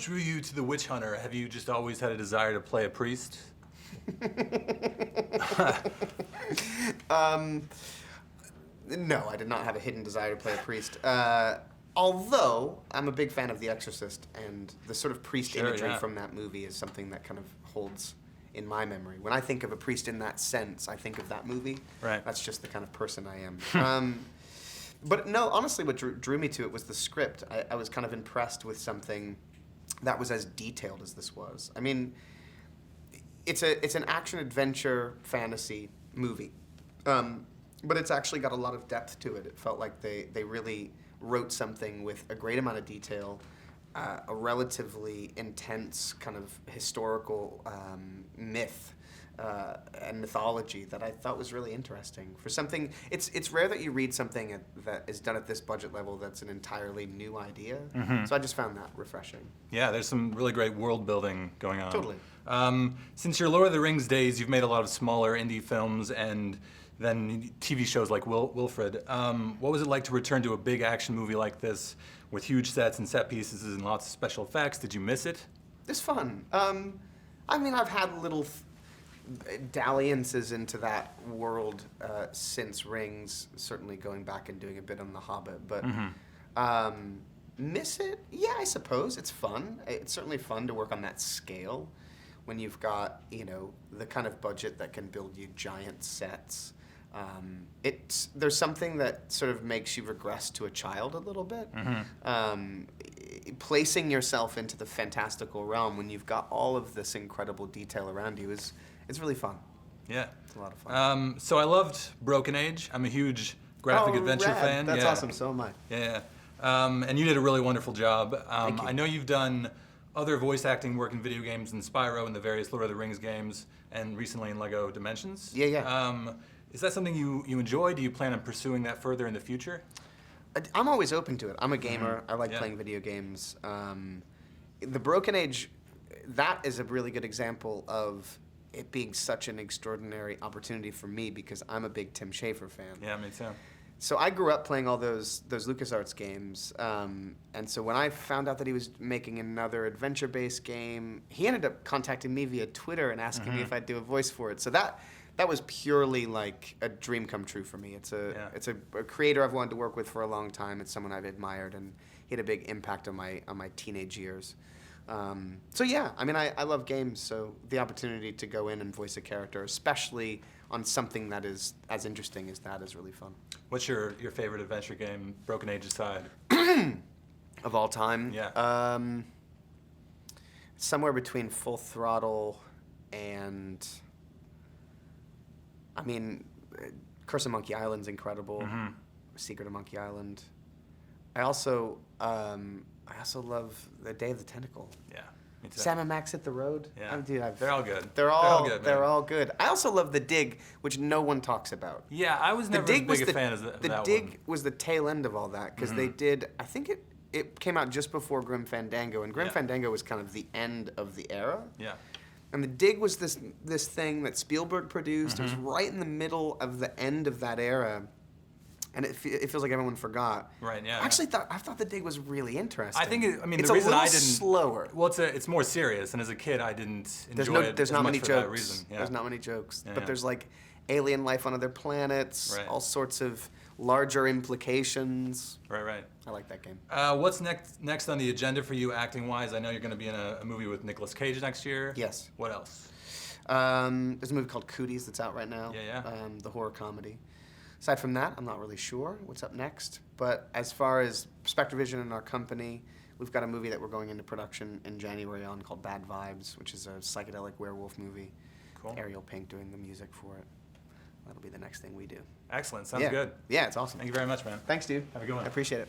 drew you to The Witch Hunter? Have you just always had a desire to play a priest? No, I did not have a hidden desire to play a priest. Although, I'm a big fan of The Exorcist, and the sort of priest imagery from that movie is something that kind of holds in my memory. When I think of a priest in that sense, I think of that movie. Right. That's just the kind of person I am. But no, honestly, what drew me to it was the script. I was kind of impressed with something that was as detailed as this was. I mean, it's an action-adventure fantasy movie. But it's actually got a lot of depth to it. It felt like they really wrote something with a great amount of detail, a relatively intense kind of historical myth and mythology that I thought was really interesting. For something, it's rare that you read something that is done at this budget level that's an entirely new idea. Mm-hmm. So I just found that refreshing. Yeah, there's some really great world building going on. Totally. Since your Lord of the Rings days, you've made a lot of smaller indie films and then TV shows like Wilfred. What was it like to return to a big action movie like this with huge sets and set pieces and lots of special effects? Did you miss it? It's fun. I mean, I've had little dalliances into that world since Rings, certainly going back and doing a bit on The Hobbit, but miss it? Yeah, I suppose. It's fun. It's certainly fun to work on that scale when you've got, you know, the kind of budget that can build you giant sets. There's something that sort of makes you regress to a child a little bit. Mm-hmm. Placing yourself into the fantastical realm when you've got all of this incredible detail around you it's really fun. Yeah. It's a lot of fun. So I loved Broken Age. I'm a huge graphic adventure fan. That's awesome, so am I. Yeah. And you did a really wonderful job. Thank you. I know you've done other voice acting work in video games in Spyro and the various Lord of the Rings games and recently in LEGO Dimensions. Yeah. Is that something you enjoy? Do you plan on pursuing that further in the future? I'm always open to it. I'm a gamer. Mm-hmm. I like playing video games. The Broken Age, that is a really good example of it being such an extraordinary opportunity for me because I'm a big Tim Schafer fan. Yeah, me too. So I grew up playing all those LucasArts games, and so when I found out that he was making another adventure-based game, he ended up contacting me via Twitter and asking me if I'd do a voice for it. So that was purely like a dream come true for me. It's a creator I've wanted to work with for a long time. It's someone I've admired, and he had a big impact on my teenage years. So yeah, I mean, I love games, so the opportunity to go in and voice a character, especially on something that is as interesting as that, is really fun. What's your favorite adventure game, Broken Age aside? Of all time? Yeah. Somewhere between Full Throttle and, I mean, Curse of Monkey Island's incredible. Mm-hmm. Secret of Monkey Island. I also love The Day of the Tentacle. Yeah, me too. Sam and Max Hit the Road. Yeah, They're all good. They're all good. I also love The Dig, which no one talks about. Yeah, I was never as big a fan of that one. The Dig was the tail end of all that, because they did, I think it came out just before Grim Fandango, and Grim Fandango was kind of the end of the era. Yeah. And The Dig was this thing that Spielberg produced. It was right in the middle of the end of that era. And it feels like everyone forgot. Right. Yeah. I thought The Dig was really interesting. I think it's the reason a little I didn't slower. Well, it's more serious, and as a kid, I didn't enjoy it. There's as not much many for jokes. That reason. Yeah. There's not many jokes. Yeah, but there's like alien life on other planets, all sorts of larger implications. Right. I like that game. What's next on the agenda for you, acting-wise? I know you're going to be in a movie with Nicolas Cage next year. Yes. What else? There's a movie called Cooties that's out right now. Yeah. The horror comedy. Aside from that, I'm not really sure what's up next. But as far as Spectrovision and our company, we've got a movie that we're going into production in January on called Bad Vibes, which is a psychedelic werewolf movie. Cool. Ariel Pink doing the music for it. That'll be the next thing we do. Excellent. Sounds good. Yeah, it's awesome. Thank you very much, man. Thanks, dude. Have a good one. I appreciate it.